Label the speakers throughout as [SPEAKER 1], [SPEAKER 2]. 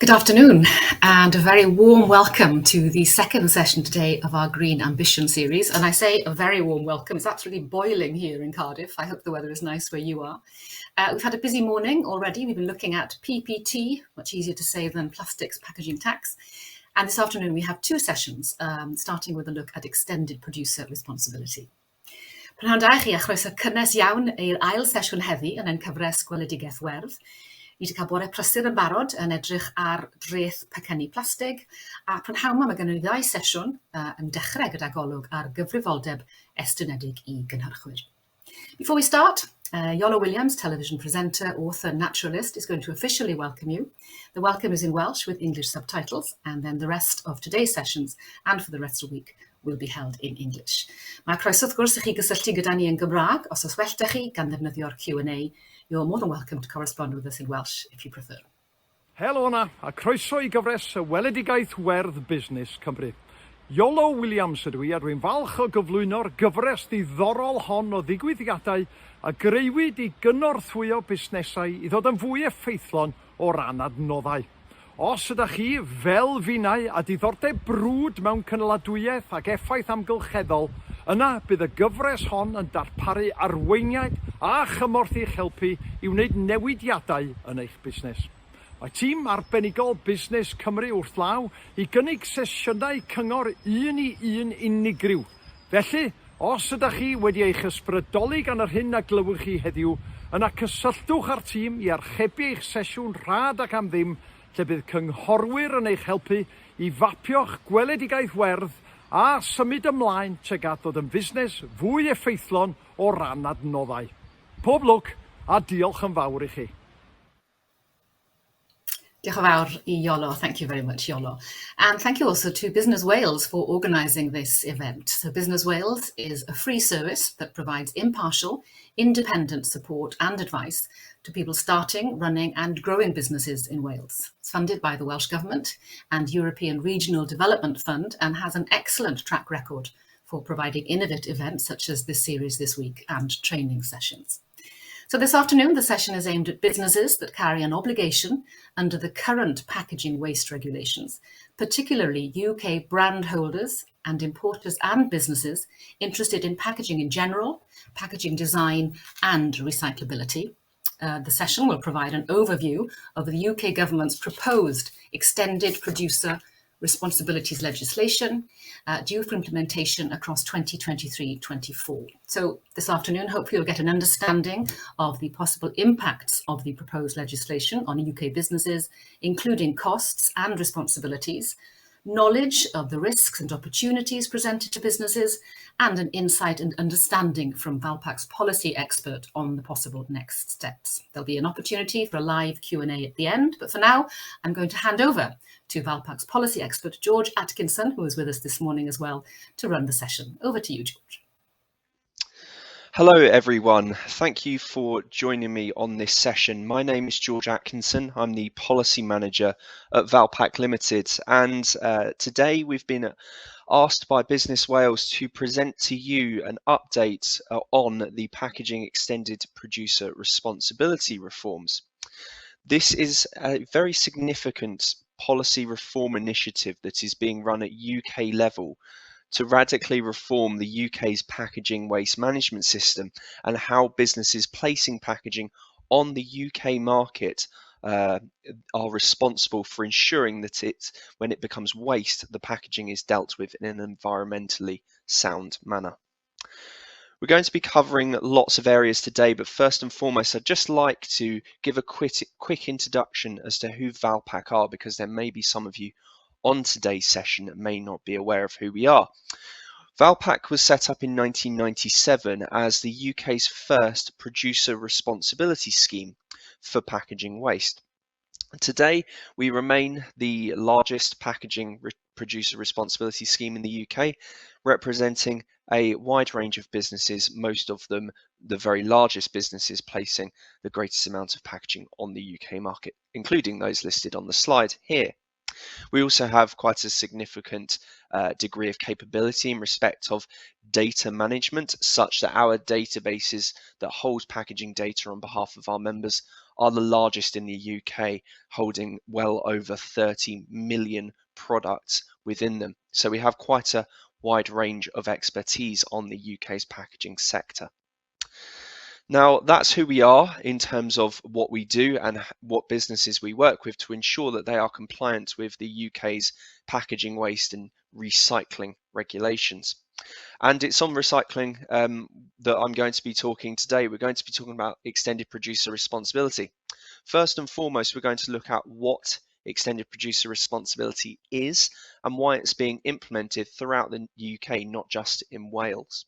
[SPEAKER 1] Good afternoon and a very warm welcome to the second session today of our Green Ambition series. And I say a very warm welcome, it's absolutely boiling here in Cardiff. I hope the weather is nice where you are. We've had a busy morning already. We've been looking at PPT, much easier to say than plastics packaging tax. And this afternoon we have two sessions, starting with a look at extended producer responsibility. Prynhawn chi a chroeso cynnes iawn i'r ail sesiwn heddi yn ein cyfres gweledigaeth werdd. Ni wedi cael bore prysur yn barod yn edrych ar dreth pecynnu plastig, a prynhawn mae gennym ni ddau sesiwn yn dechrau gyda golwg ar gyfrifoldeb estynedig I gynhyrchwyr. Before we start, Iolo Williams, television presenter, author, naturalist, is going to officially welcome you. The welcome is in Welsh with English subtitles, and then the rest of today's sessions and for the rest of the week will be held in English. Mae croeso wrth gwrs I chi gysylltu gyda ni yn Gymraeg. Os oes well 'da chi gan ddefnyddio'r Q&A, you're more than welcome to correspond with us in Welsh if you prefer.
[SPEAKER 2] Helo yna, a croeso I gyfres y weledigaeth werdd busnes Cymru. Iolo Williams ydw I, a dwi'n falch o gyflwyno'r gyfres diddorol hon o ddigwyddiadau a greuwyd I gynorthwyo busnesau I ddod yn fwy effeithlon o ran adnoddau. Os ydych chi, fel finnau, a diddordeb brwd mewn cynaladwyedd ac effaith amgylcheddol, yna bydd y gyfres hon yn darparu arweiniad a chymorth i'ch helpu I wneud newidiadau yn eich busnes. Mae tîm arbenigol Busnes Cymru wrth law I gynnig sesiynau cyngor un I un unigryw. Felly, os ydych chi wedi eich ysbrydoli gan yr hyn a glywch chi heddiw, yna cysylltwch â'r tîm I archebu eich sesiwn rhad ac am ddim, lle bydd cynghorwyr yn eich helpu I fapio'ch gweledigaeth werdd a symud ymlaen tuag at ddod yn fusnes fwy effeithlon o ran adnoddau. Pob lwc a diolch yn fawr I chi.
[SPEAKER 1] Diolch yn fawr I Iolo. Thank you very much, Iolo. And thank you also to Business Wales for organising this event. So Business Wales is a free service that provides impartial, independent support and advice to people starting, running and growing businesses in Wales. It's funded by the Welsh Government and European Regional Development Fund and has an excellent track record for providing innovative events such as this series this week and training sessions. So this afternoon, the session is aimed at businesses that carry an obligation under the current packaging waste regulations, particularly UK brand holders and importers and businesses interested in packaging in general, packaging design and recyclability. The session will provide an overview of the UK government's proposed extended producer responsibilities legislation due for implementation across 2023-24. So this afternoon, hopefully you'll get an understanding of the possible impacts of the proposed legislation on UK businesses, including costs and responsibilities, knowledge of the risks and opportunities presented to businesses, and an insight and understanding from Valpac's policy expert on the possible next steps. There'll be an opportunity for a live Q&A at the end, but for now, I'm going to hand over to Valpac's policy expert, George Atkinson, who is with us this morning as well, to run the session. Over to you, George.
[SPEAKER 3] Hello everyone, thank you for joining me on this session. My name is George Atkinson, I'm the Policy Manager at Valpac Limited, and today we've been asked by Business Wales to present to you an update on the packaging extended producer responsibility reforms. This is a very significant policy reform initiative that is being run at UK level to radically reform the UK's packaging waste management system and how businesses placing packaging on the UK market are responsible for ensuring that when it becomes waste, the packaging is dealt with in an environmentally sound manner. We're going to be covering lots of areas today, but first and foremost, I'd just like to give a quick introduction as to who Valpac are, because there may be some of you on today's session that may not be aware of who we are. Valpac was set up in 1997 as the UK's first producer responsibility scheme for packaging waste. Today, we remain the largest packaging producer responsibility scheme in the UK, representing a wide range of businesses, most of them the very largest businesses placing the greatest amount of packaging on the UK market, including those listed on the slide here. We also have quite a significant degree of capability in respect of data management, such that our databases that hold packaging data on behalf of our members are the largest in the UK, holding well over 30 million products within them. So we have quite a wide range of expertise on the UK's packaging sector. Now, that's who we are in terms of what we do and what businesses we work with to ensure that they are compliant with the UK's packaging waste and recycling regulations. And it's on recycling that I'm going to be talking today. We're going to be talking about extended producer responsibility. First and foremost, we're going to look at what extended producer responsibility is and why it's being implemented throughout the UK, not just in Wales.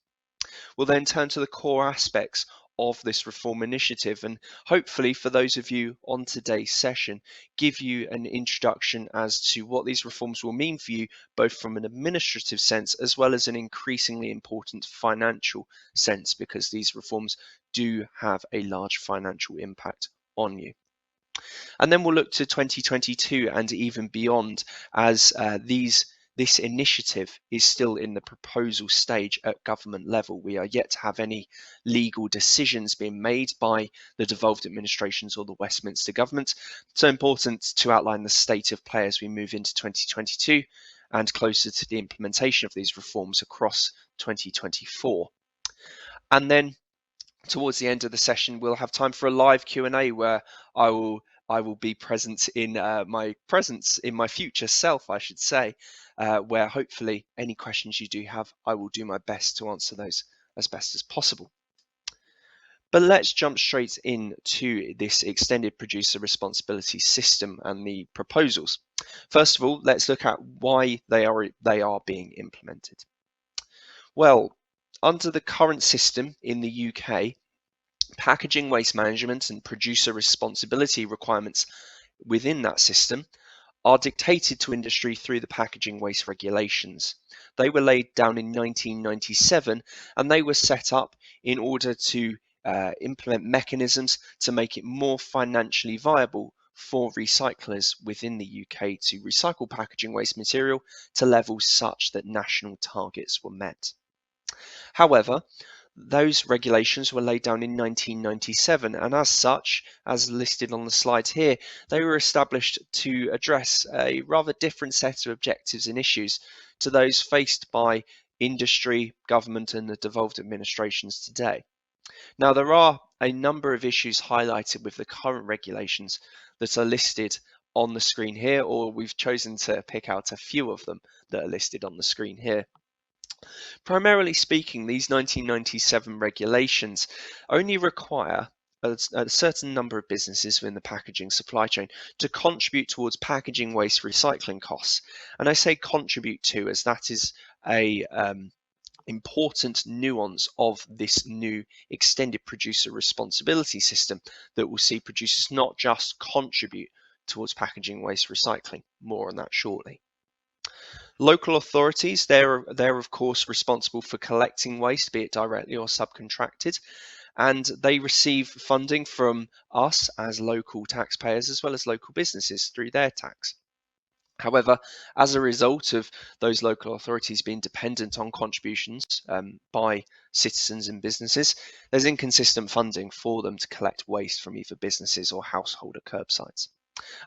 [SPEAKER 3] We'll then turn to the core aspects of this reform initiative and hopefully for those of you on today's session give you an introduction as to what these reforms will mean for you, both from an administrative sense as well as an increasingly important financial sense, because these reforms do have a large financial impact on you. And then we'll look to 2022 and even beyond, as this initiative is still in the proposal stage at government level. We are yet to have any legal decisions being made by the devolved administrations or the Westminster government. So important to outline the state of play as we move into 2022 and closer to the implementation of these reforms across 2024. And then towards the end of the session, we'll have time for a live Q&A where I will be present in my future self, I should say, where hopefully any questions you do have, I will do my best to answer those as best as possible. But let's jump straight into this extended producer responsibility system and the proposals. First of all, let's look at why they are being implemented. Well, under the current system in the UK, packaging waste management and producer responsibility requirements within that system are dictated to industry through the packaging waste regulations. They were laid down in 1997 and they were set up in order to implement mechanisms to make it more financially viable for recyclers within the UK to recycle packaging waste material to levels such that national targets were met. However, those regulations were laid down in 1997 and as such, as listed on the slides here, they were established to address a rather different set of objectives and issues to those faced by industry, government and the devolved administrations today. Now, there are a number of issues highlighted with the current regulations that are listed on the screen here, or we've chosen to pick out a few of them that are listed on the screen here. Primarily speaking, these 1997 regulations only require a certain number of businesses within the packaging supply chain to contribute towards packaging waste recycling costs. And I say contribute to, as that is a important nuance of this new extended producer responsibility system that will see producers not just contribute towards packaging waste recycling. More on that shortly. Local authorities, they're of course responsible for collecting waste, be it directly or subcontracted, and they receive funding from us as local taxpayers as well as local businesses through their tax. However, as a result of those local authorities being dependent on contributions by citizens and businesses, there's inconsistent funding for them to collect waste from either businesses or household or curbsides.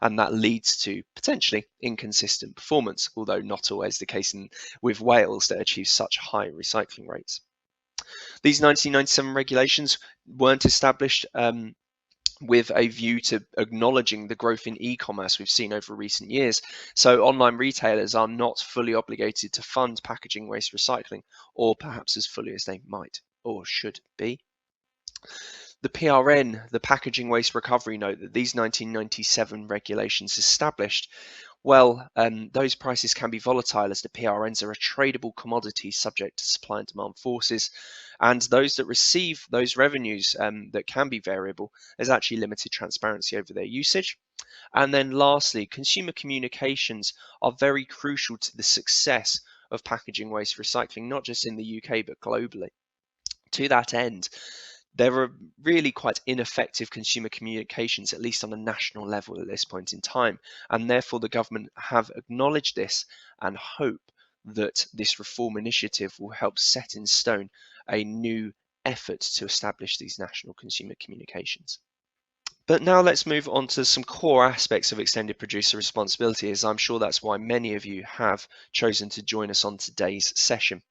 [SPEAKER 3] And that leads to potentially inconsistent performance, although not always the case with Wales that achieves such high recycling rates. These 1997 regulations weren't established with a view to acknowledging the growth in e-commerce we've seen over recent years. So online retailers are not fully obligated to fund packaging waste recycling, or perhaps as fully as they might or should be. The PRN, the Packaging Waste Recovery Note that these 1997 regulations established, well, those prices can be volatile as the PRNs are a tradable commodity subject to supply and demand forces, and those that receive those revenues that can be variable, there's actually limited transparency over their usage. And then lastly, consumer communications are very crucial to the success of packaging waste recycling, not just in the UK but globally. To that end, there are really quite ineffective consumer communications, at least on a national level at this point in time, and therefore the government have acknowledged this and hope that this reform initiative will help set in stone a new effort to establish these national consumer communications. But now let's move on to some core aspects of extended producer responsibility, as I'm sure that's why many of you have chosen to join us on today's session.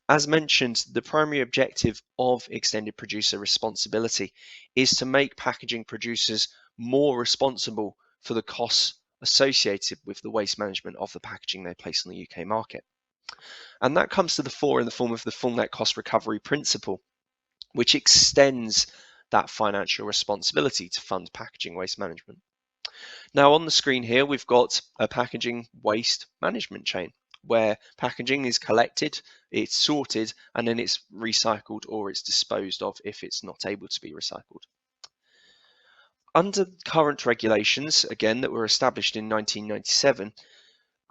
[SPEAKER 3] As mentioned, the primary objective of extended producer responsibility is to make packaging producers more responsible for the costs associated with the waste management of the packaging they place on the UK market. And that comes to the fore in the form of the full net cost recovery principle, which extends that financial responsibility to fund packaging waste management. Now on the screen here, we've got a packaging waste management chain where packaging is collected, it's sorted, and then it's recycled or it's disposed of if it's not able to be recycled. Under current regulations, again, that were established in 1997,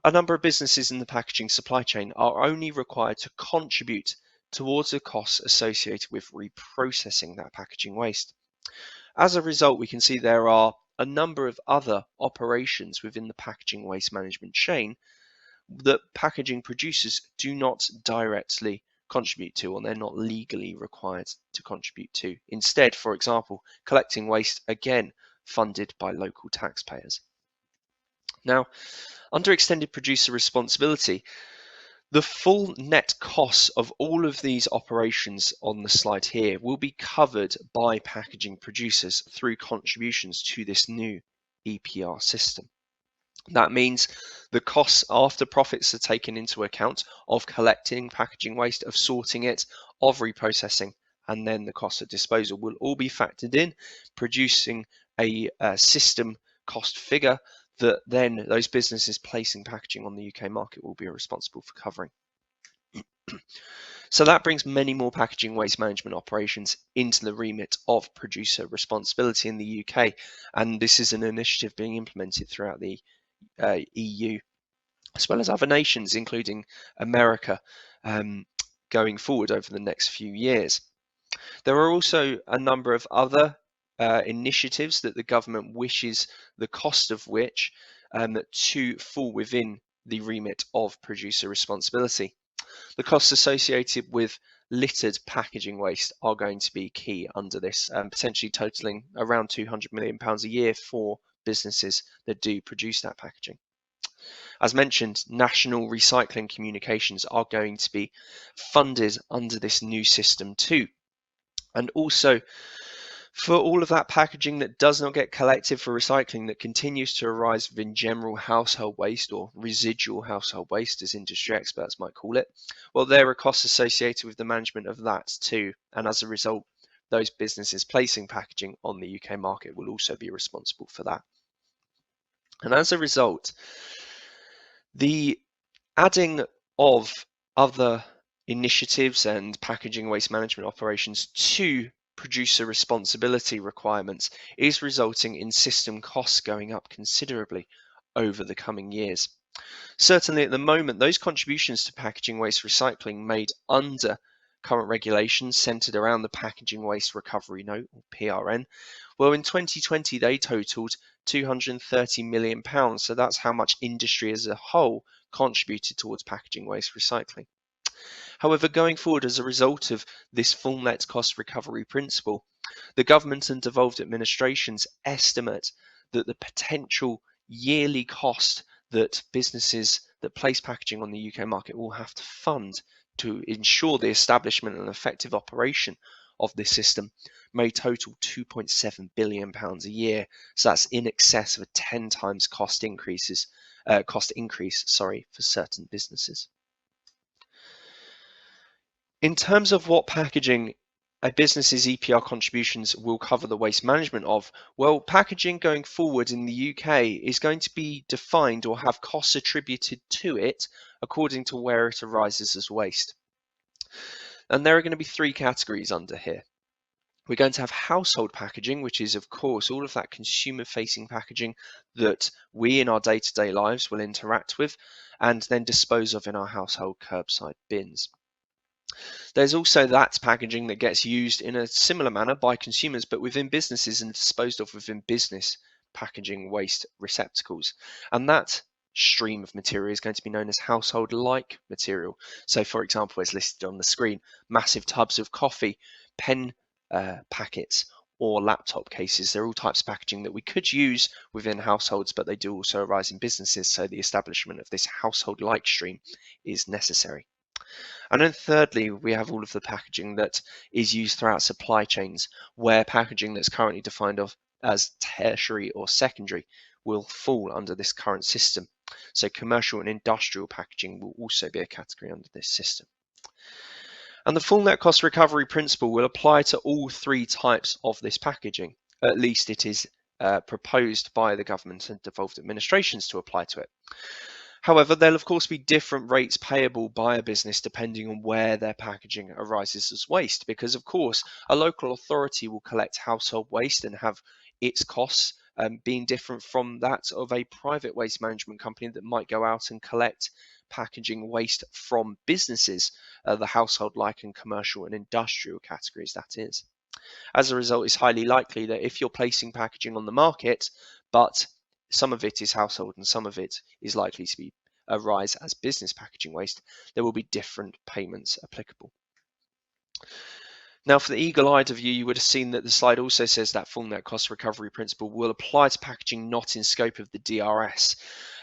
[SPEAKER 3] a number of businesses in the packaging supply chain are only required to contribute towards the costs associated with reprocessing that packaging waste. As a result, we can see there are a number of other operations within the packaging waste management chain that packaging producers do not directly contribute to, or they're not legally required to contribute to. Instead, for example, collecting waste, again, funded by local taxpayers. Now, under extended producer responsibility, the full net costs of all of these operations on the slide here will be covered by packaging producers through contributions to this new EPR system. That means the costs after profits are taken into account of collecting packaging waste, of sorting it, of reprocessing, and then the cost of disposal will all be factored in, producing a system cost figure that then those businesses placing packaging on the UK market will be responsible for covering. So that brings many more packaging waste management operations into the remit of producer responsibility in the UK, and this is an initiative being implemented throughout the EU, as well as other nations, including America, going forward over the next few years. There are also a number of other initiatives that the government wishes the cost of which to fall within the remit of producer responsibility. The costs associated with littered packaging waste are going to be key under this, potentially totaling around £200 million a year for businesses that do produce that packaging. As mentioned, national recycling communications are going to be funded under this new system too. And also, for all of that packaging that does not get collected for recycling, that continues to arise within general household waste, or residual household waste as industry experts might call it, well, there are costs associated with the management of that too. And as a result, those businesses placing packaging on the UK market will also be responsible for that. And as a result, the adding of other initiatives and packaging waste management operations to producer responsibility requirements is resulting in system costs going up considerably over the coming years. Certainly at the moment, those contributions to packaging waste recycling made under current regulations centered around the Packaging Waste Recovery Note, or PRN, well, in 2020 they totaled £230 million. So that's how much industry as a whole contributed towards packaging waste recycling. However, going forward, as a result of this full net cost recovery principle, the government and devolved administrations estimate that the potential yearly cost that businesses that place packaging on the UK market will have to fund to ensure the establishment and effective operation of this system may total £2.7 billion a year. So that's in excess of a 10 times cost increase for certain businesses. In terms of what packaging a business's EPR contributions will cover the waste management of, well, packaging going forward in the UK is going to be defined or have costs attributed to it according to where it arises as waste. And there are going to be three categories under here. We're going to have household packaging, which is, of course, all of that consumer-facing packaging that we in our day-to-day lives will interact with and then dispose of in our household curbside bins. There's also that packaging that gets used in a similar manner by consumers, but within businesses and disposed of within business packaging waste receptacles. And that stream of material is going to be known as household-like material. So, for example, as listed on the screen, massive tubs of coffee, pen packets, or laptop cases. They're all types of packaging that we could use within households, but they do also arise in businesses, so the establishment of this household-like stream is necessary. And then thirdly, we have all of the packaging that is used throughout supply chains, where packaging that's currently defined as tertiary or secondary will fall under this current system. So commercial and industrial packaging will also be a category under this system. And the full net cost recovery principle will apply to all three types of this packaging. At least it is proposed by the government and devolved administrations to apply to it. However, there'll of course be different rates payable by a business depending on where their packaging arises as waste, because of course a local authority will collect household waste and have its costs being different from that of a private waste management company that might go out and collect packaging waste from businesses, the household-like and commercial and industrial categories, that is. As a result, it's highly likely that if you're placing packaging on the market, but some of it is household and some of it is likely to arise as business packaging waste, there will be different payments applicable. Now, for the eagle-eyed of you, you would have seen that the slide also says that full net cost recovery principle will apply to packaging not in scope of the DRS.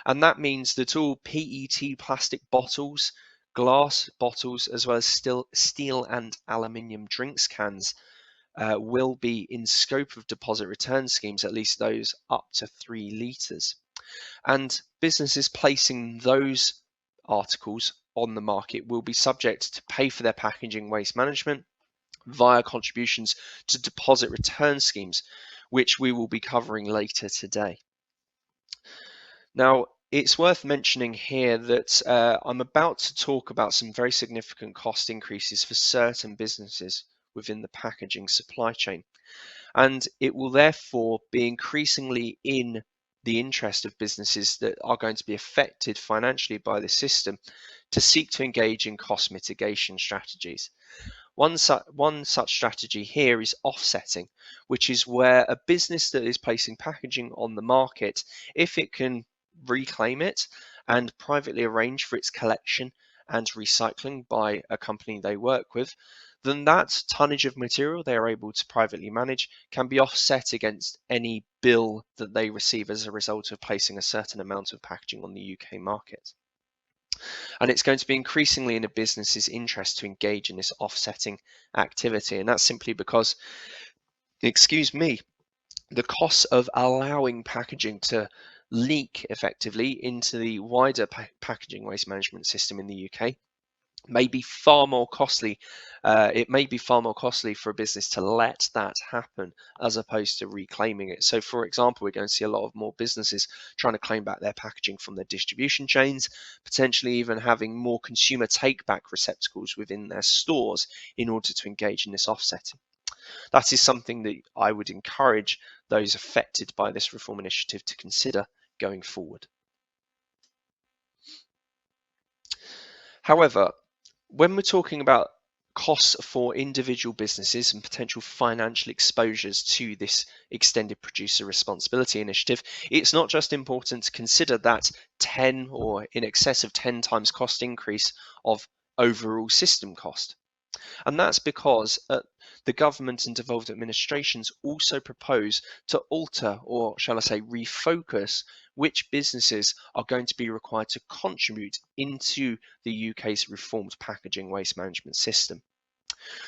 [SPEAKER 3] And that means that all PET plastic bottles, glass bottles, as well as steel and aluminium drinks cans will be in scope of deposit return schemes, at least those up to 3 litres. And businesses placing those articles on the market will be subject to pay for their packaging waste management via contributions to deposit return schemes, which we will be covering later today. Now, it's worth mentioning here that I'm about to talk about some very significant cost increases for certain businesses within the packaging supply chain. And it will therefore be increasingly in the interest of businesses that are going to be affected financially by this system to seek to engage in cost mitigation strategies. One such strategy here is offsetting, which is where a business that is placing packaging on the market, if it can reclaim it and privately arrange for its collection and recycling by a company they work with, then that tonnage of material they are able to privately manage can be offset against any bill that they receive as a result of placing a certain amount of packaging on the UK market. And it's going to be increasingly in a business's interest to engage in this offsetting activity. And that's simply because, the costs of allowing packaging to leak effectively into the wider packaging waste management system in the UK may be far more costly. It may be far more costly for a business to let that happen as opposed to reclaiming it. So, for example, we're going to see a lot of more businesses trying to claim back their packaging from their distribution chains, potentially even having more consumer take-back receptacles within their stores in order to engage in this offsetting. That is something that I would encourage those affected by this reform initiative to consider going forward. However, when we're talking about costs for individual businesses and potential financial exposures to this extended producer responsibility initiative, it's not just important to consider that 10 or in excess of 10 times cost increase of overall system cost. And that's because the government and devolved administrations also propose to alter, or shall I say refocus, which businesses are going to be required to contribute into the UK's reformed packaging waste management system.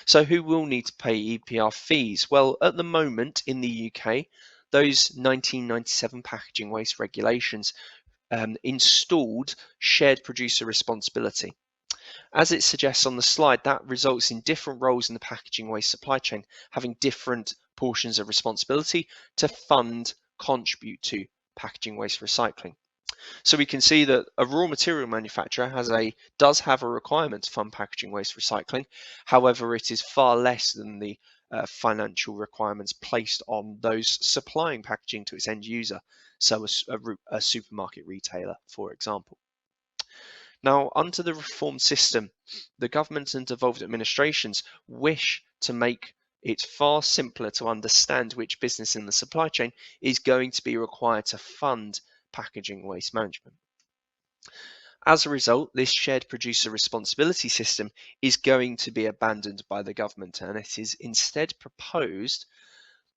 [SPEAKER 3] So who will need to pay Epr fees? Well, at the moment in the UK, those 1997 packaging waste regulations installed shared producer responsibility. As it suggests on the slide, that results in different roles in the packaging waste supply chain having different portions of responsibility to contribute to packaging waste recycling. So we can see that a raw material manufacturer does have a requirement to fund packaging waste recycling. However, it is far less than the financial requirements placed on those supplying packaging to its end user, so a supermarket retailer, for example. Now, under the reform system, the government and devolved administrations wish to make it far simpler to understand which business in the supply chain is going to be required to fund packaging waste management. As a result, this shared producer responsibility system is going to be abandoned by the government, and it is instead proposed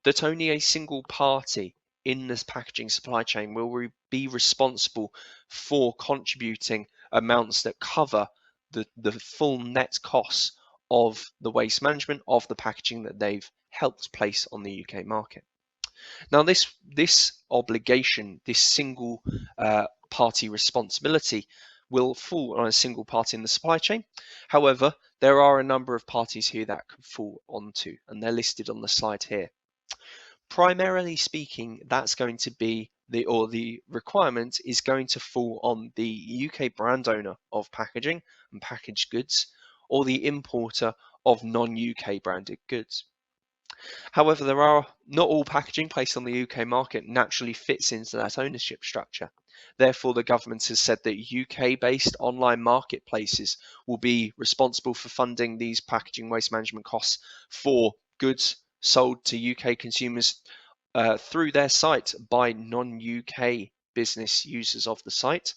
[SPEAKER 3] that only a single party in this packaging supply chain will be responsible for contributing amounts that cover the full net costs of the waste management of the packaging that they've helped place on the UK market. Now, this obligation, this single party responsibility, will fall on a single party in the supply chain. However, there are a number of parties here that could fall onto, and they're listed on the slide here. Primarily speaking, that's going to be the requirement is going to fall on the UK brand owner of packaging and packaged goods, or the importer of non-UK branded goods. However, there are not all packaging placed on the UK market naturally fits into that ownership structure. Therefore, the government has said that UK-based online marketplaces will be responsible for funding these packaging waste management costs for goods sold to UK consumers through their site by non-UK business users of the site.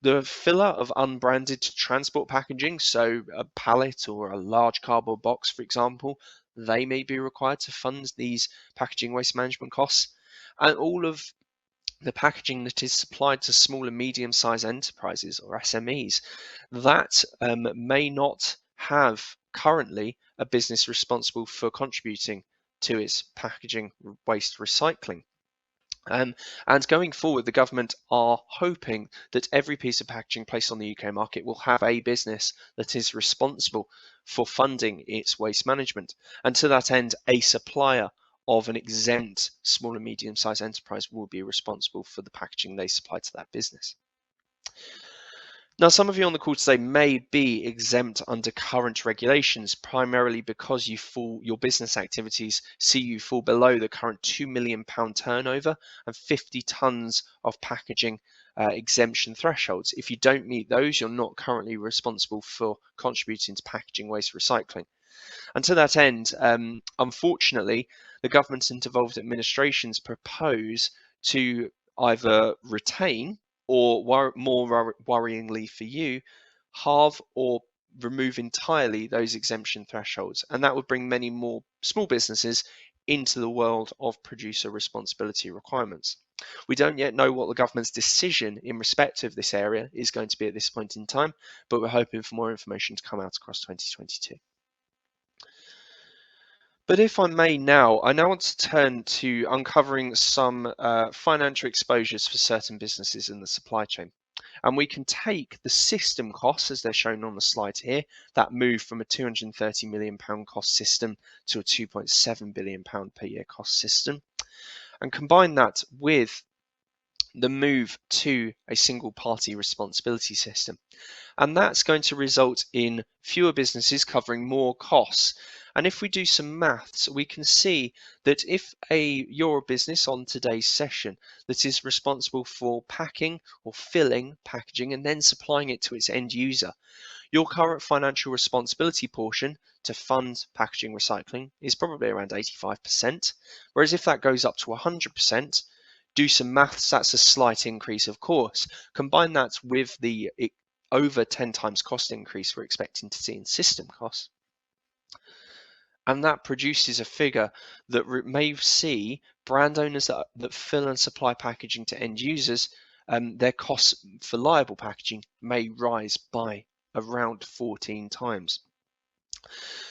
[SPEAKER 3] The filler of unbranded transport packaging, so a pallet or a large cardboard box, for example, they may be required to fund these packaging waste management costs. And all of the packaging that is supplied to small and medium-sized enterprises or SMEs, that may not have currently a business responsible for contributing to its packaging waste recycling. And going forward, the government are hoping that every piece of packaging placed on the UK market will have a business that is responsible for funding its waste management. And to that end, a supplier of an exempt small and medium-sized enterprise will be responsible for the packaging they supply to that business. Now, some of you on the call today may be exempt under current regulations, primarily because your business activities see you fall below the current £2 million turnover and 50 tonnes of packaging exemption thresholds. If you don't meet those, you're not currently responsible for contributing to packaging waste recycling. And to that end, unfortunately, the government and devolved administrations propose to either retain or more worryingly for you, halve or remove entirely those exemption thresholds. And that would bring many more small businesses into the world of producer responsibility requirements. We don't yet know what the government's decision in respect of this area is going to be at this point in time, but we're hoping for more information to come out across 2022. But if I may now, I now want to turn to uncovering some financial exposures for certain businesses in the supply chain. And we can take the system costs, as they're shown on the slide here, that move from a £230 million cost system to a £2.7 billion per year cost system, and combine that with the move to a single party responsibility system. And that's going to result in fewer businesses covering more costs. And if we do some maths, we can see that if you're a business on today's session that is responsible for packing or filling packaging and then supplying it to its end user, your current financial responsibility portion to fund packaging recycling is probably around 85%. Whereas if that goes up to 100%, do some maths, that's a slight increase, of course. Combine that with the over 10 times cost increase we're expecting to see in system costs, and that produces a figure that may see brand owners that fill and supply packaging to end users, their costs for liable packaging may rise by around 14 times.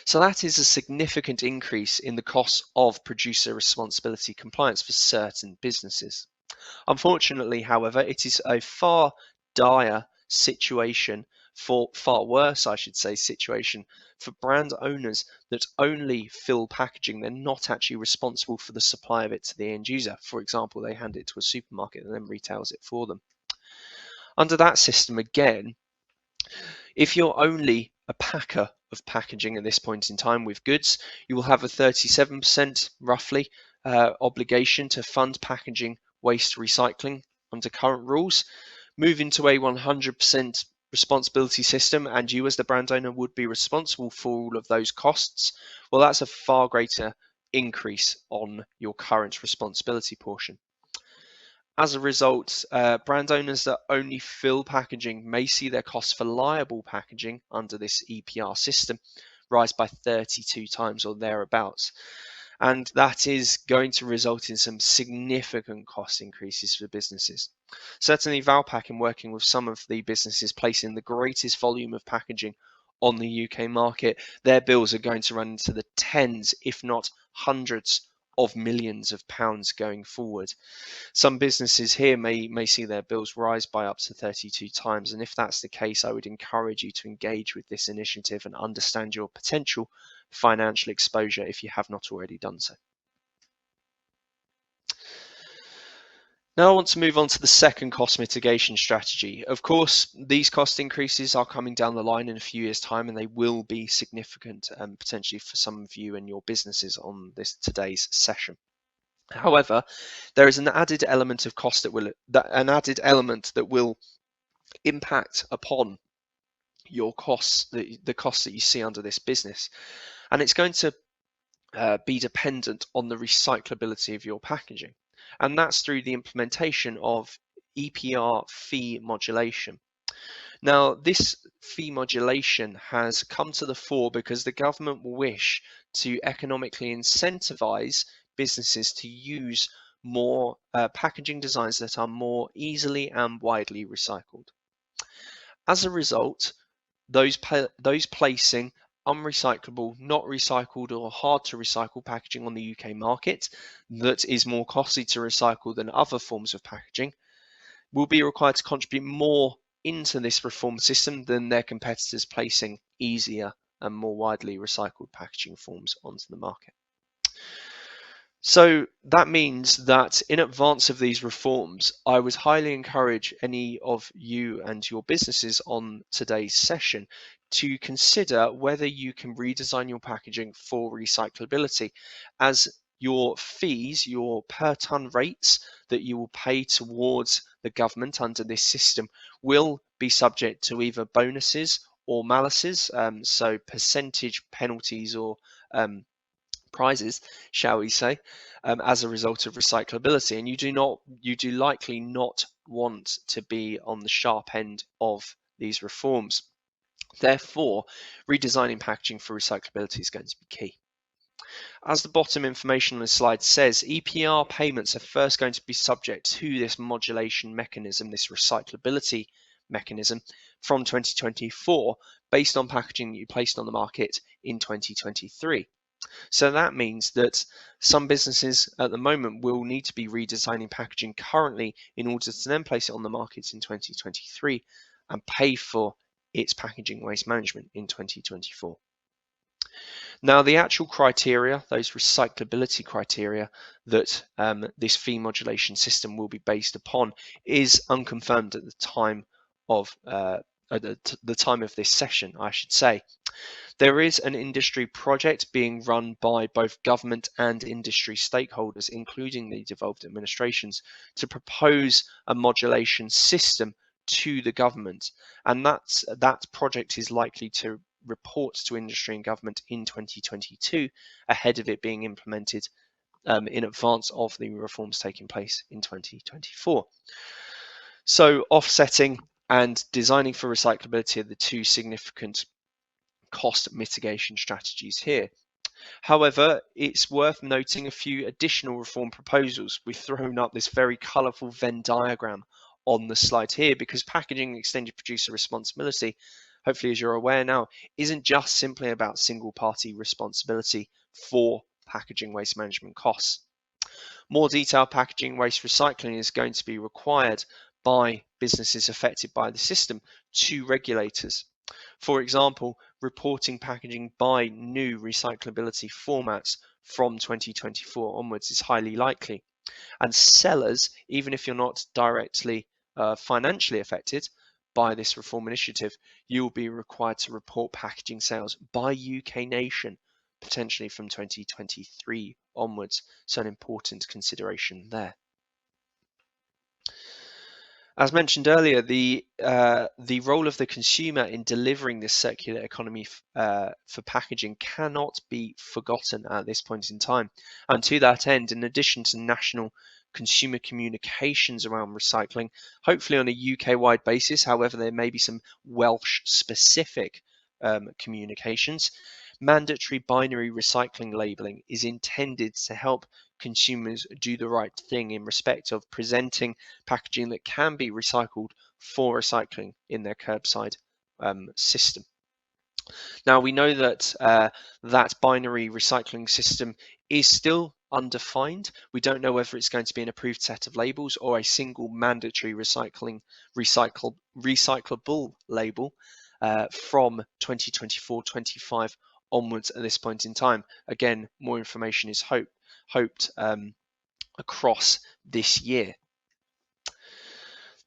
[SPEAKER 3] So that is a significant increase in the cost of producer responsibility compliance for certain businesses. Unfortunately, however, it is a far dire situation far worse, I should say, situation for brand owners that only fill packaging. They're not actually responsible for the supply of it to the end user. For example, they hand it to a supermarket and then retails it for them. Under that system, again, if you're only a packer of packaging at this point in time with goods, you will have a 37% roughly obligation to fund packaging waste recycling under current rules. Moving to a 100% responsibility system, and you as the brand owner would be responsible for all of those costs, well, that's a far greater increase on your current responsibility portion. As a result, brand owners that only fill packaging may see their costs for liable packaging under this EPR system rise by 32 times or thereabouts. and that is going to result in some significant cost increases for businesses. Certainly Valpak, in working with some of the businesses placing the greatest volume of packaging on the UK market, their bills are going to run into the tens, if not hundreds of millions of pounds going forward. Some businesses here may see their bills rise by up to 32 times, and if that's the case, I would encourage you to engage with this initiative and understand your potential financial exposure if you have not already done so. Now I want to move on to the second cost mitigation strategy. Of course, these cost increases are coming down the line in a few years' time, and they will be significant, potentially for some of you and your businesses on today's session. However, there is an added element of cost that will impact upon your costs, the costs that you see under this business, and it's going to be dependent on the recyclability of your packaging, and that's through the implementation of Epr Fee Modulation. Now, this fee modulation has come to the fore because the government will wish to economically incentivize businesses to use more packaging designs that are more easily and widely recycled. As a result, those placing unrecyclable, not recycled, or hard to recycle packaging on the UK market that is more costly to recycle than other forms of packaging will be required to contribute more into this reform system than their competitors placing easier and more widely recycled packaging forms onto the market. So that means that in advance of these reforms, I would highly encourage any of you and your businesses on today's session to consider whether you can redesign your packaging for recyclability, as your fees, your per ton rates that you will pay towards the government under this system will be subject to either bonuses or malices, so percentage penalties or prizes, shall we say, as a result of recyclability, and you do likely not want to be on the sharp end of these reforms. Therefore, redesigning packaging for recyclability is going to be key. As the bottom information on the slide says, EPR payments are first going to be subject to this modulation mechanism, this recyclability mechanism, from 2024, based on packaging that you placed on the market in 2023. So that means that some businesses at the moment will need to be redesigning packaging currently in order to then place it on the market in 2023 and pay for its packaging waste management in 2024. Now, the actual criteria, those recyclability criteria that this fee modulation system will be based upon, is unconfirmed at the time of this session, I should say. There is an industry project being run by both government and industry stakeholders, including the devolved administrations, to propose a modulation system to the government, and that project is likely to report to industry and government in 2022, ahead of it being implemented in advance of the reforms taking place in 2024. So offsetting and designing for recyclability are the two significant cost mitigation strategies here. However, it's worth noting a few additional reform proposals. We've thrown up this very colourful Venn diagram on the slide here because packaging extended producer responsibility, hopefully as you're aware now, isn't just simply about single party responsibility for packaging waste management costs. More detailed packaging waste recycling is going to be required by businesses affected by the system to regulators. For example, reporting packaging by new recyclability formats from 2024 onwards is highly likely. And sellers, even if you're not directly financially affected by this reform initiative, you will be required to report packaging sales by UK nation, potentially from 2023 onwards. So an important consideration there. As mentioned earlier, the role of the consumer in delivering this circular economy for packaging cannot be forgotten at this point in time. And to that end, in addition to national consumer communications around recycling, hopefully on a UK-wide basis, however, there may be some Welsh-specific communications, mandatory binary recycling labelling is intended to help consumers do the right thing in respect of presenting packaging that can be recycled for recycling in their curbside system. Now, we know that that binary recycling system is still undefined. We don't know whether it's going to be an approved set of labels or a single mandatory recyclable label from 2024-25 onwards at this point in time. Again, more information is hoped across this year.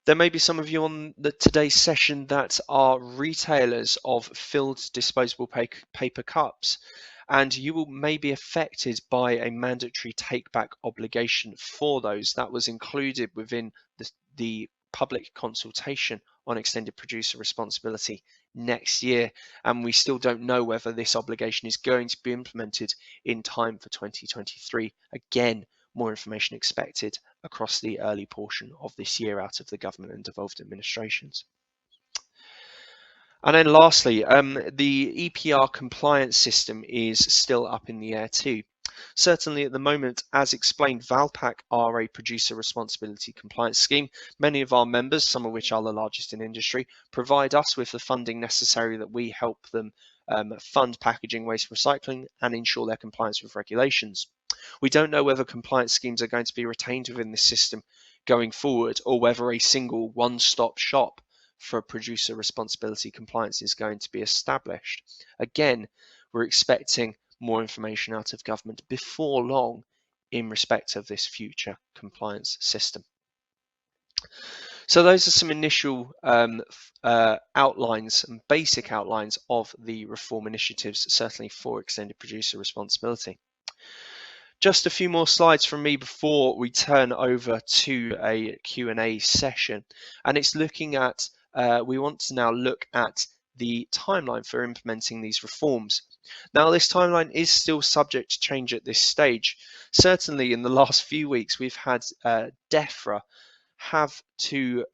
[SPEAKER 3] There may be some of you on today's session that are retailers of filled disposable paper cups, and you may be affected by a mandatory take-back obligation for those. That was included within the public consultation on extended producer responsibility next year, and we still don't know whether this obligation is going to be implemented in time for 2023. Again, more information expected across the early portion of this year out of the government and devolved administrations. And then lastly, the Epr compliance system is still up in the air too. Certainly at the moment, as explained, Valpak are a producer responsibility compliance scheme. Many of our members, some of which are the largest in industry, provide us with the funding necessary that we help them fund packaging waste recycling and ensure their compliance with regulations. We don't know whether compliance schemes are going to be retained within this system going forward, or whether a single one-stop shop for producer responsibility compliance is going to be established. Again, we're expecting more information out of government before long in respect of this future compliance system. So those are some initial outlines and basic outlines of the reform initiatives, certainly for extended producer responsibility. Just a few more slides from me before we turn over to a Q&A session, and it's looking at, we want to now look at the timeline for implementing these reforms. Now, this timeline is still subject to change at this stage. Certainly in the last few weeks, we've had DEFRA have to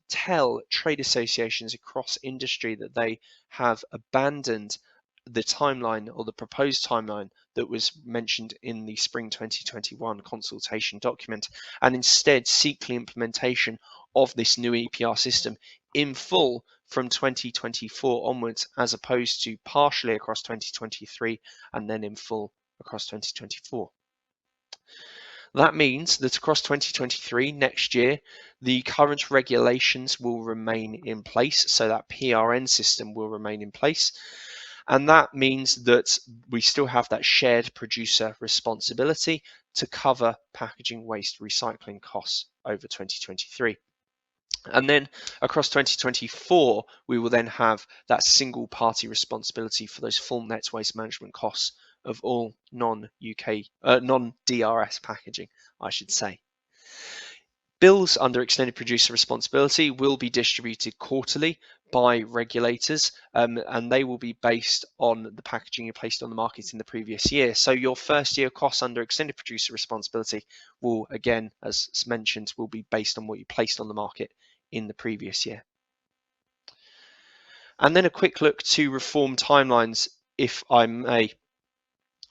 [SPEAKER 3] tell trade associations across industry that they have abandoned the timeline, or the proposed timeline, that was mentioned in the spring 2021 consultation document, and instead seek the implementation of this new EPR system in full from 2024 onwards, as opposed to partially across 2023 and then in full across 2024. That means that across 2023, next year, the current regulations will remain in place, so that PRN system will remain in place. And that means that we still have that shared producer responsibility to cover packaging waste recycling costs over 2023. And then across 2024, we will then have that single party responsibility for those full net waste management costs of all non-DRS packaging, I should say. Bills under extended producer responsibility will be distributed quarterly by regulators, and they will be based on the packaging you placed on the market in the previous year. So your first year costs under extended producer responsibility will, again, as mentioned, will be based on what you placed on the market in the previous year. And then a quick look to reform timelines, if I may.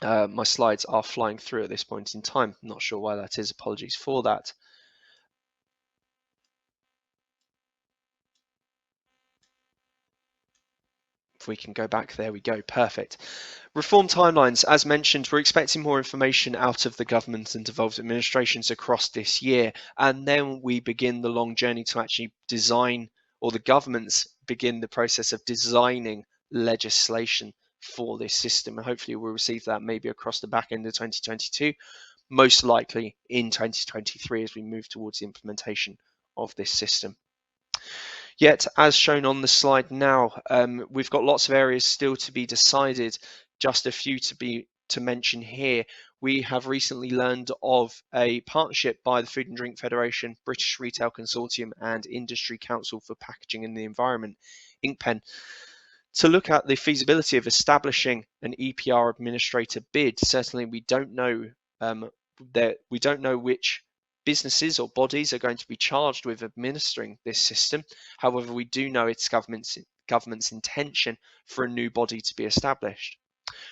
[SPEAKER 3] My slides are flying through at this point in time. I'm not sure why that is. Apologies for that. If we can go back, there we go, perfect. Reform timelines, as mentioned, we're expecting more information out of the government and devolved administrations across this year, and then we begin the long journey to actually design, or the governments begin the process of designing legislation for this system, and hopefully we'll receive that maybe across the back end of 2022, most likely in 2023 as we move towards the implementation of this system. Yet, as shown on the slide now, we've got lots of areas still to be decided. Just a few to mention here. We have recently learned of a partnership by the Food and Drink Federation, British Retail Consortium, and Industry Council for Packaging and the Environment, INCPEN, to look at the feasibility of establishing an EPR administrator bid. Certainly, we don't know which businesses or bodies are going to be charged with administering this system. However, we do know it's government's intention for a new body to be established.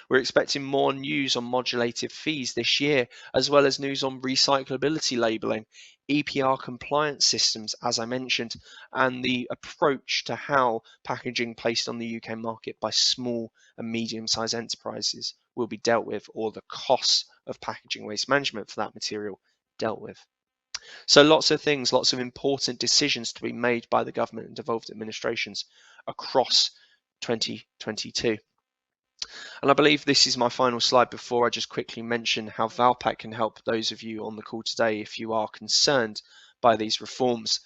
[SPEAKER 3] We're expecting more news on modulated fees this year, as well as news on recyclability labelling, Epr compliance systems, as I mentioned, and the approach to how packaging placed on the UK market by small and medium-sized enterprises will be dealt with, or the costs of packaging waste management for that material dealt with. So lots of things, lots of important decisions to be made by the government and devolved administrations across 2022. And I believe this is my final slide before I just quickly mention how Valpak can help those of you on the call today if you are concerned by these reforms.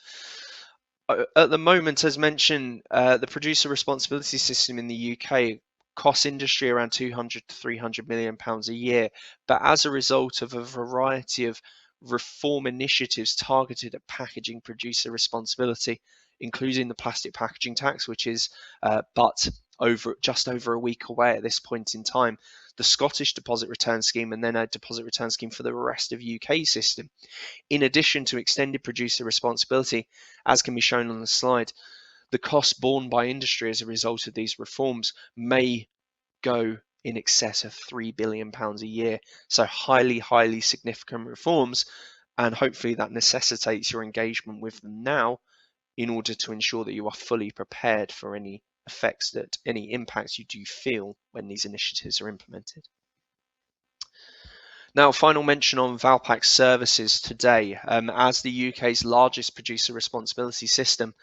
[SPEAKER 3] At the moment, as mentioned, the producer responsibility system in the UK costs industry around 200 to 300 million pounds a year, but as a result of a variety of reform initiatives targeted at packaging producer responsibility, including the plastic packaging tax, which is just over a week away at this point in time, the Scottish deposit return scheme, and then a deposit return scheme for the rest of UK system. In addition to extended producer responsibility, as can be shown on the slide, the costs borne by industry as a result of these reforms may go in excess of £3 billion a year. So highly, highly significant reforms, and hopefully that necessitates your engagement with them now in order to ensure that you are fully prepared for any impacts you do feel when these initiatives are implemented. Now, final mention on Valpak's services today. As the UK's largest producer responsibility system,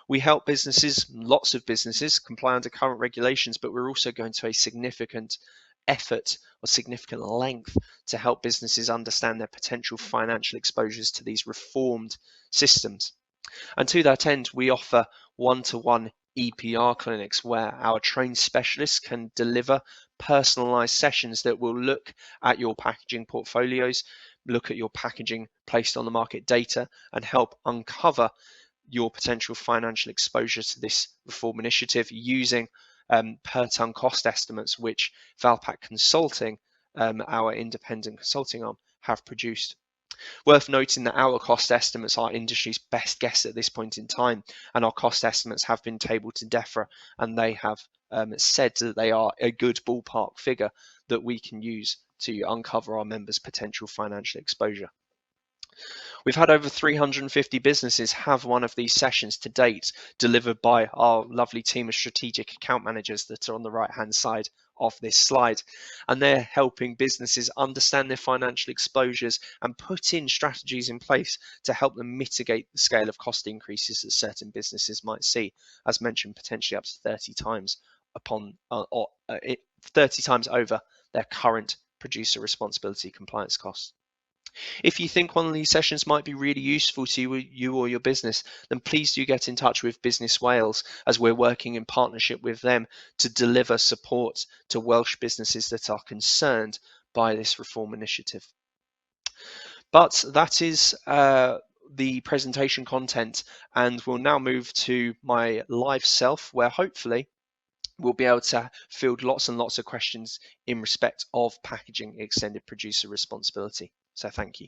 [SPEAKER 3] we help businesses, lots of businesses, comply under current regulations, but we're also going to a significant effort or significant length to help businesses understand their potential financial exposures to these reformed systems. And to that end, we offer one-to-one EPR clinics where our trained specialists can deliver personalized sessions that will look at your packaging portfolios, look at your packaging placed on the market data, and help uncover your potential financial exposure to this reform initiative using per ton cost estimates, which Valpak Consulting, our independent consulting arm, have produced. Worth noting that our cost estimates are industry's best guess at this point in time, and our cost estimates have been tabled to DEFRA, and they have said that they are a good ballpark figure that we can use to uncover our members' potential financial exposure. We've had over 350 businesses have one of these sessions to date, delivered by our lovely team of strategic account managers that are on the right-hand side of this slide. And they're helping businesses understand their financial exposures and put in strategies in place to help them mitigate the scale of cost increases that certain businesses might see, as mentioned, potentially up to 30 times upon 30 times over their current producer responsibility compliance costs. If you think one of these sessions might be really useful to you or your business, then please do get in touch with Business Wales, as we're working in partnership with them to deliver support to Welsh businesses that are concerned by this reform initiative. But that is the presentation content, and we'll now move to my live self, where hopefully we'll be able to field lots and lots of questions in respect of packaging extended producer responsibility. So thank you.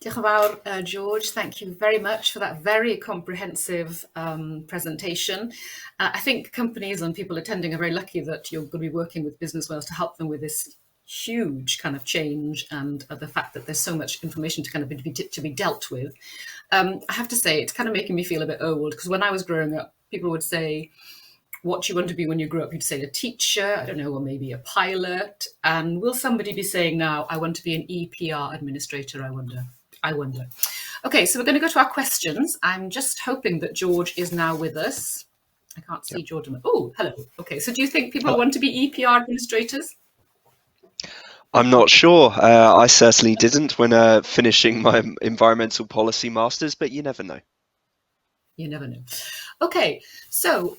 [SPEAKER 1] Diolch yn fawr, George. Thank you very much for that very comprehensive presentation. I think companies and people attending are very lucky that you're going to be working with Business Wales to help them with this huge kind of change, and the fact that there's so much information to kind of be dealt with. I have to say, it's kind of making me feel a bit old, because when I was growing up, people would say, what do you want to be when you grow up? You'd say a teacher, I don't know, or maybe a pilot. And will somebody be saying now, I want to be an EPR administrator, I wonder. Okay, so we're going to go to our questions. I'm just hoping that George is now with us. I can't see George. Oh, hello. Okay, so do you think people want to be EPR administrators?
[SPEAKER 3] I'm not sure. I certainly didn't when finishing my environmental policy masters, but you never know.
[SPEAKER 1] You never know. Okay, so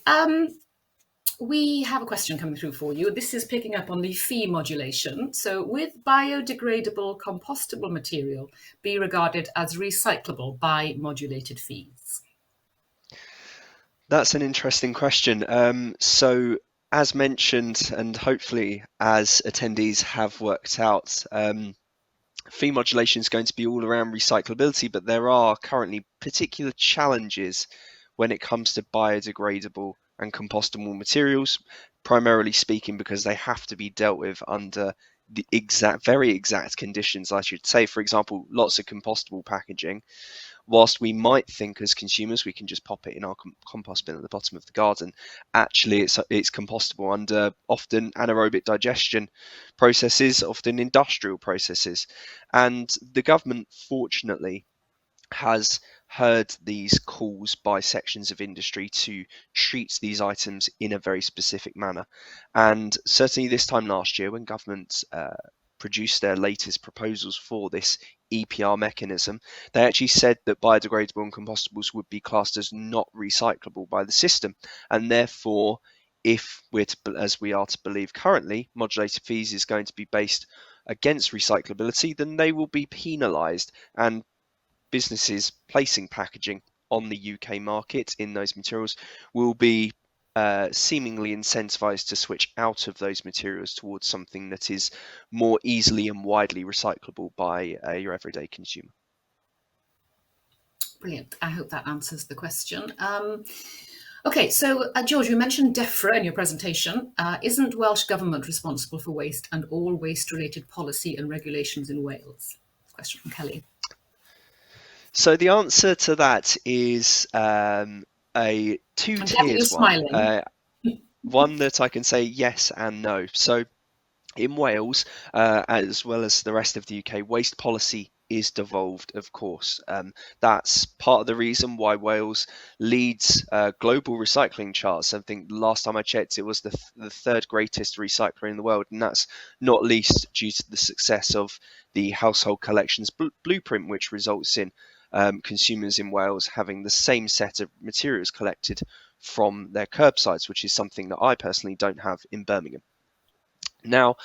[SPEAKER 1] we have a question coming through for you. This is picking up on the fee modulation. So, with biodegradable compostable material be regarded as recyclable by modulated fees?
[SPEAKER 3] That's an interesting question. So, as mentioned, and hopefully as attendees have worked out, fee modulation is going to be all around recyclability, but there are currently particular challenges when it comes to biodegradable and compostable materials, primarily speaking because they have to be dealt with under the very exact conditions, I should say. For example, lots of compostable packaging, whilst we might think as consumers we can just pop it in our compost bin at the bottom of the garden, actually it's compostable under often anaerobic digestion processes, often industrial processes. And the government, fortunately, has heard these calls by sections of industry to treat these items in a very specific manner. And certainly this time last year, when government produced their latest proposals for this EPR mechanism, they actually said that biodegradable and compostables would be classed as not recyclable by the system, and therefore, if we're to, as we are to believe currently, modulated fees is going to be based against recyclability, then they will be penalised, and businesses placing packaging on the UK market in those materials will be seemingly incentivized to switch out of those materials towards something that is more easily and widely recyclable by your everyday consumer.
[SPEAKER 1] Brilliant. I hope that answers the question. Okay, so George, you mentioned DEFRA in your presentation. Isn't Welsh Government responsible for waste and all waste-related policy and regulations in Wales? Question from Kelly.
[SPEAKER 3] So the answer to that is a two-tiered one. One that I can say yes and no. So in Wales, as well as the rest of the UK, waste policy is devolved, of course. That's part of the reason why Wales leads global recycling charts. I think last time I checked, it was the third greatest recycler in the world, and that's not least due to the success of the household collections blueprint, which results in consumers in Wales having the same set of materials collected from their curbsides, which is something that I personally don't have in Birmingham. Now,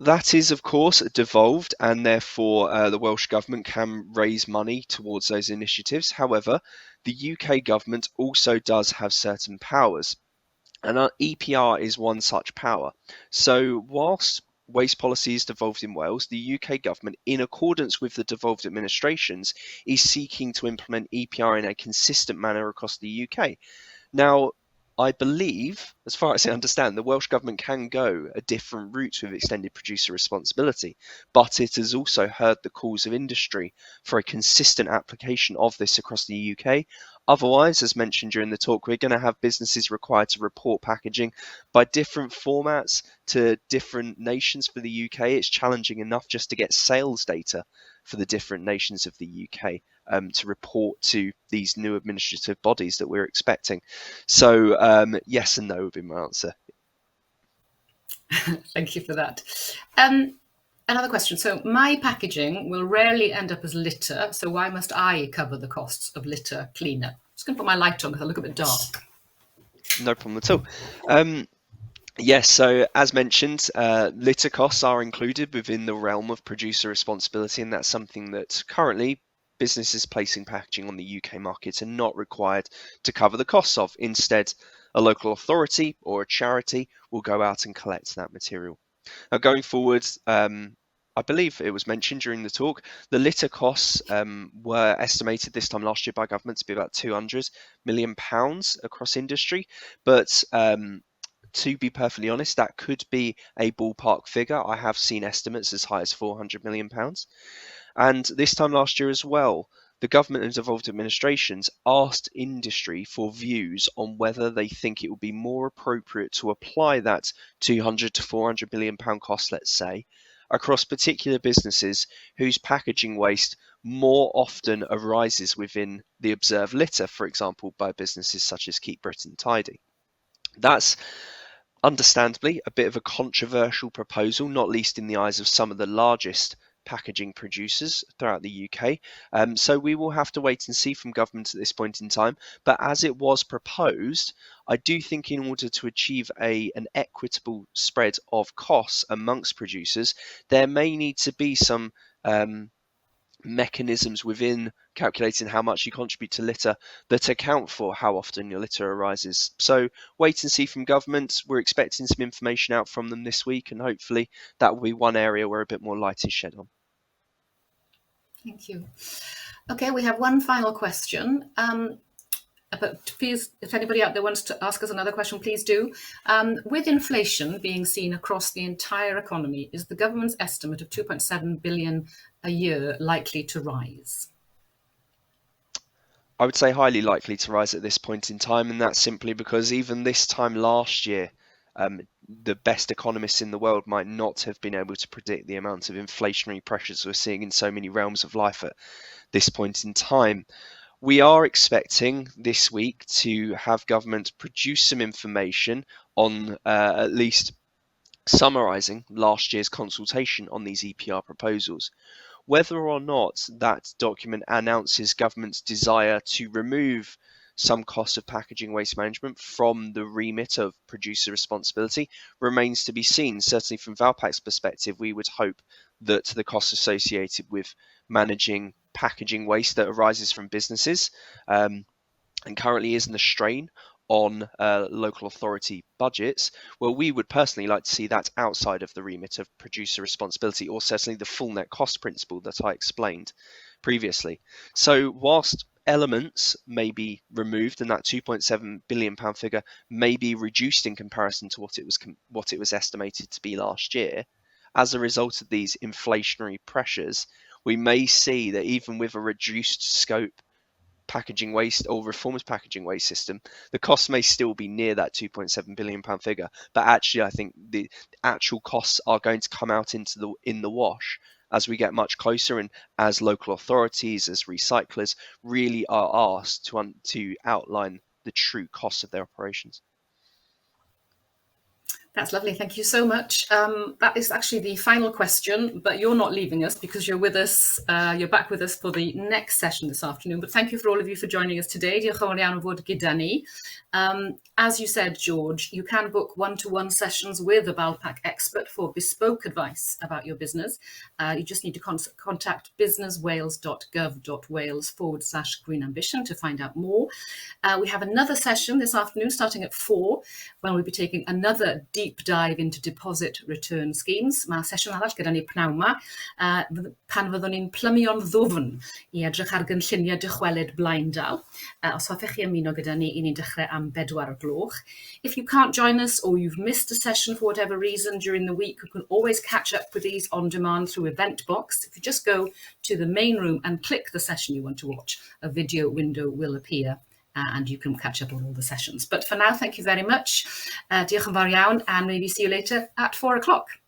[SPEAKER 3] that is, of course, devolved, and therefore the Welsh Government can raise money towards those initiatives. However, the UK Government also does have certain powers, and our EPR is one such power. So whilst waste policy is devolved in Wales, the UK Government, in accordance with the devolved administrations, is seeking to implement EPR in a consistent manner across the UK. Now, I believe, as far as I understand, the Welsh Government can go a different route with extended producer responsibility, but it has also heard the calls of industry for a consistent application of this across the UK. Otherwise, as mentioned during the talk, we're going to have businesses required to report packaging by different formats to different nations for the UK. It's challenging enough just to get sales data for the different nations of the UK to report to these new administrative bodies that we're expecting. So yes and no would be my answer.
[SPEAKER 1] Thank you for that. Another question. So my packaging will rarely end up as litter, so why must I cover the costs of litter cleanup? I'm just going to put my light on because I look a bit dark. No
[SPEAKER 3] problem at all. Yes, so as mentioned, litter costs are included within the realm of producer responsibility, and that's something that currently businesses placing packaging on the UK market are not required to cover the costs of. Instead, a local authority or a charity will go out and collect that material. Now, going forward, I believe it was mentioned during the talk, the litter costs were estimated this time last year by government to be about £200 million across industry. But to be perfectly honest, that could be a ballpark figure. I have seen estimates as high as £400 million. And this time last year as well, the government and devolved administrations asked industry for views on whether they think it would be more appropriate to apply that £200 to £400 million cost, let's say, across particular businesses whose packaging waste more often arises within the observed litter, for example, by businesses such as Keep Britain Tidy. That's understandably a bit of a controversial proposal, not least in the eyes of some of the largest packaging producers throughout the UK. So we will have to wait and see from government at this point in time. But as it was proposed, I do think in order to achieve an equitable spread of costs amongst producers, there may need to be some mechanisms within calculating how much you contribute to litter that account for how often your litter arises. So wait and see from government. We're expecting some information out from them this week, and hopefully that will be one area where a bit more light is shed on. Thank you.
[SPEAKER 1] Okay, we have one final question. But please, if anybody out there wants to ask us another question, please do. With inflation being seen across the entire economy, is the government's estimate of 2.7 billion a year likely to rise?
[SPEAKER 3] I would say highly likely to rise at this point in time, and that's simply because even this time last year, the best economists in the world might not have been able to predict the amount of inflationary pressures we're seeing in so many realms of life at this point in time. We are expecting this week to have government produce some information on at least summarising last year's consultation on these EPR proposals. Whether or not that document announces government's desire to remove some cost of packaging waste management from the remit of producer responsibility remains to be seen. Certainly from Valpak's perspective, we would hope that the costs associated with managing packaging waste that arises from businesses and currently isn't a strain on local authority budgets, well, we would personally like to see that outside of the remit of producer responsibility, or certainly the full net cost principle that I explained previously. So whilst elements may be removed and that £2.7 billion figure may be reduced in comparison to what it was estimated to be last year, as a result of these inflationary pressures, we may see that even with a reduced scope packaging waste or reforms packaging waste system, the cost may still be near that £2.7 billion figure. But actually, I think the actual costs are going to come out in the wash as we get much closer, and as local authorities, as recyclers, really are asked to outline the true costs of their operations.
[SPEAKER 1] That's lovely. Thank you so much. That is actually the final question, but you're not leaving us because you're with us. You're back with us for the next session this afternoon. But thank you for all of you for joining us today. Diolch yn fawr iawn am fod gyda ni. As you said, George, you can book one-to-one sessions with a Valpak expert for bespoke advice about your business. You just need to contact businesswales.gov.wales/green ambition to find out more. We have another session this afternoon starting at 4 when we'll be taking another deep dive into deposit return schemes. Mae sesiwn arall gyda ni pnawn yma pan fyddwn ni'n plymio'n ddwfn i edrych ar gynlluniau dychwelyd blaendaw. Os hoffech chi ymuno gyda ni, i ni'n dechrau am 4 gloch. If you can't join us or you've missed a session for whatever reason during the week, you can always catch up with these on demand through Eventbox. If you just go to the main room and click the session you want to watch, a video window will appear. And you can catch up on all the sessions. But for now, thank you very much. Diolch yn fawr iawn, and maybe see you later at 4 o'clock.